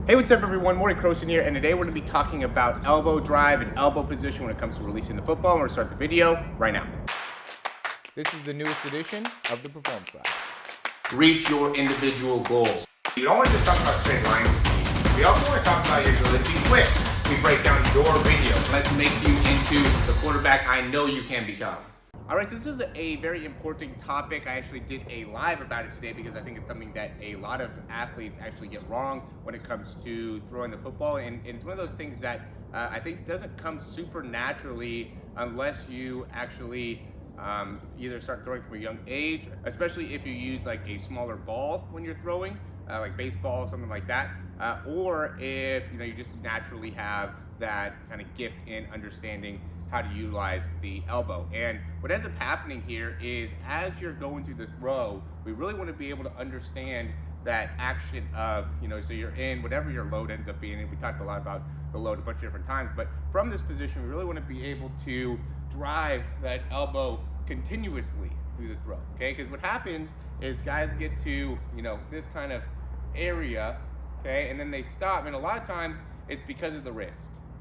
Hey, what's up everyone? Morey Croson here, and today we're going to be talking about elbow drive and elbow position when it comes to releasing the football. We're going to start the video right now. This is the newest edition of the Performance Lab. Reach your individual goals. You don't want to just talk about straight line speed. We also want to talk about your ability to be quick. We break down your video. Let's make you into the quarterback I know you can become. Alright, so this is a very important topic. I actually did a live about it today because I think it's something that a lot of athletes actually get wrong when it comes to throwing the football. And it's one of those things that I think doesn't come super naturally unless you actually either start throwing from a young age, especially if you use like a smaller ball when you're throwing, like baseball, something like that, or if you just naturally have that kind of gift in understanding how to utilize the elbow. And what ends up happening here is as you're going through the throw, we really want to be able to understand that action of, so you're in whatever your load ends up being. And we talked a lot about the load a bunch of different times, but from this position, we really want to be able to drive that elbow continuously through the throw, okay? Because what happens is guys get to, this kind of area, okay? And then they stop, and a lot of times it's because of the wrist.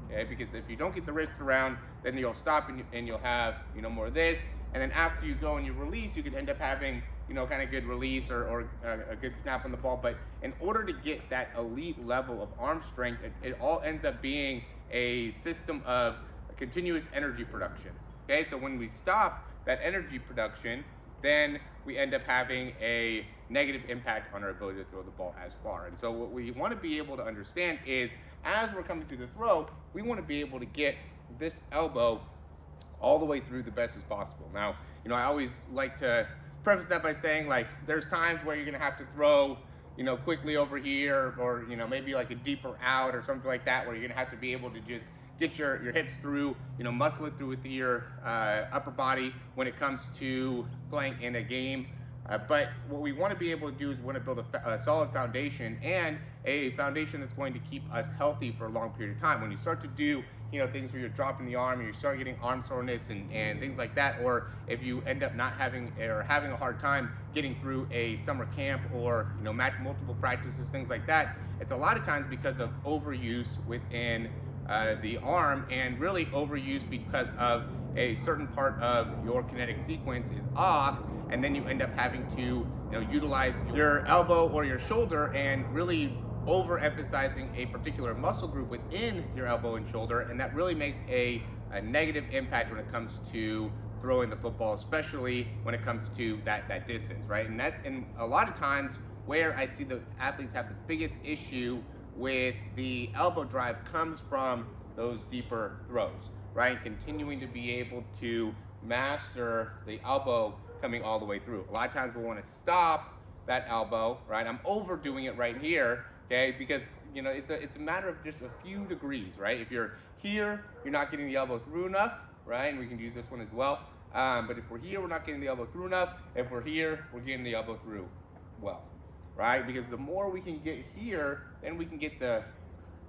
Okay, because if you don't get the wrist around, then you'll stop and you'll have more of this, and then after you go and you release, you could end up having kind of good release or a good snap on the ball. But in order to get that elite level of arm strength, it all ends up being a system of continuous energy production. Okay, so when we stop that energy production, then we end up having a negative impact on our ability to throw the ball as far. And so what we want to be able to understand is as we're coming through the throw, we want to be able to get this elbow all the way through the best as possible. Now, I always like to preface that by saying, like, there's times where you're going to have to throw, quickly over here, or, maybe like a deeper out or something like that, where you're going to have to be able to just get your hips through, muscle it through with your upper body when it comes to playing in a game. But what we want to be able to do is we want to build a solid foundation, and a foundation that's going to keep us healthy for a long period of time. When you start to do things where you're dropping the arm, and you start getting arm soreness and things like that, or if you end up not having or having a hard time getting through a summer camp or multiple practices, things like that, it's a lot of times because of overuse within the arm, and really overuse because of a certain part of your kinetic sequence is off, and then you end up having to utilize your elbow or your shoulder and really overemphasizing a particular muscle group within your elbow and shoulder, and that really makes a negative impact when it comes to throwing the football, especially when it comes to that distance, right? And a lot of times where I see the athletes have the biggest issue with the elbow drive comes from those deeper throws, right? Continuing to be able to master the elbow coming all the way through. A lot of times we'll want to stop that elbow, right? I'm overdoing it right here, okay? Because it's a matter of just a few degrees, right? If you're here, you're not getting the elbow through enough, right? And we can use this one as well. But if we're here, we're not getting the elbow through enough. If we're here, we're getting the elbow through well, right? Because the more we can get here, then we can get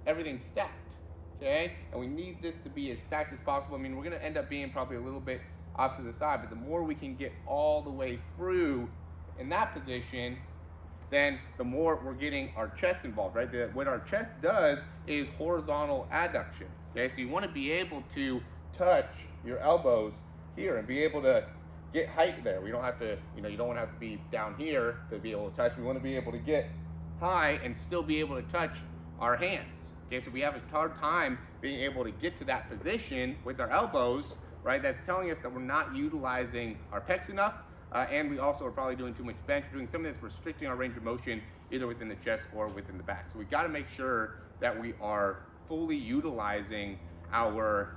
everything stacked, okay? And we need this to be as stacked as possible. I mean, we're gonna end up being probably a little bit off to the side, but the more we can get all the way through in that position, then the more we're getting our chest involved, right? What our chest does is horizontal adduction, okay? So you wanna be able to touch your elbows here and be able to get height there. We don't have to, you don't want to have to be down here to be able to touch. We want to be able to get high and still be able to touch our hands. Okay, so we have a hard time being able to get to that position with our elbows, right? That's telling us that we're not utilizing our pecs enough, and we also are probably doing too much bench, doing something that's restricting our range of motion either within the chest or within the back. So we got to make sure that we are fully utilizing our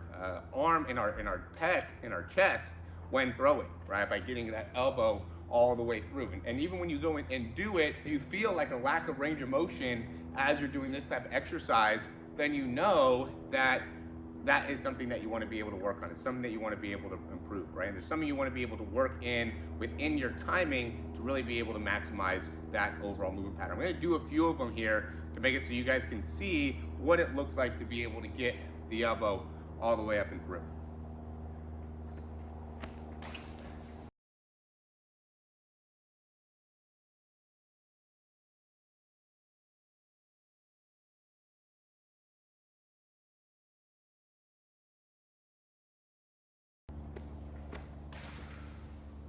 arm and our pec and our chest when throwing, right? By getting that elbow all the way through. And even when you go in and do it, if you feel like a lack of range of motion as you're doing this type of exercise, then you know that that is something that you want to be able to work on. It's something that you want to be able to improve, right? And there's something you want to be able to work within your timing to really be able to maximize that overall movement pattern. I'm going to do a few of them here to make it so you guys can see what it looks like to be able to get the elbow all the way up and through.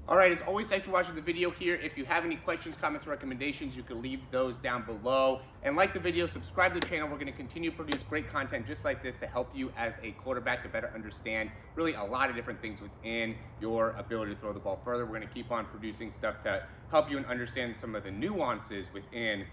All right, as always, thanks for watching the video here. If you have any questions, comments, or recommendations, you can leave those down below. And like the video, subscribe to the channel. We're going to continue to produce great content just like this to help you as a quarterback to better understand really a lot of different things within your ability to throw the ball further. We're going to keep on producing stuff to help you and understand some of the nuances within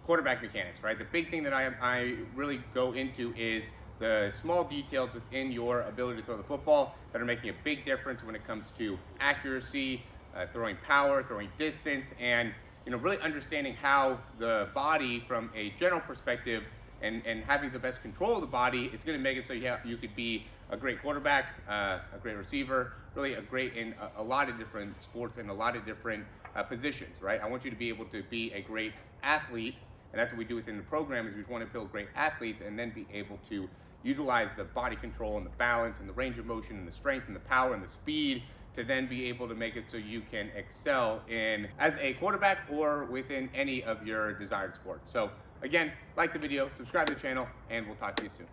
quarterback mechanics, right? The big thing that I really go into is the small details within your ability to throw the football that are making a big difference when it comes to accuracy, throwing power, throwing distance, and really understanding how the body from a general perspective and having the best control of the body is going to make it so you could be a great quarterback, a great receiver, really a great in a lot of different sports and a lot of different positions, right? I want you to be able to be a great athlete, and that's what we do within the program, is we want to build great athletes and then be able to utilize the body control and the balance and the range of motion and the strength and the power and the speed to then be able to make it so you can excel in as a quarterback or within any of your desired sports. So again, like the video, subscribe to the channel, and we'll talk to you soon.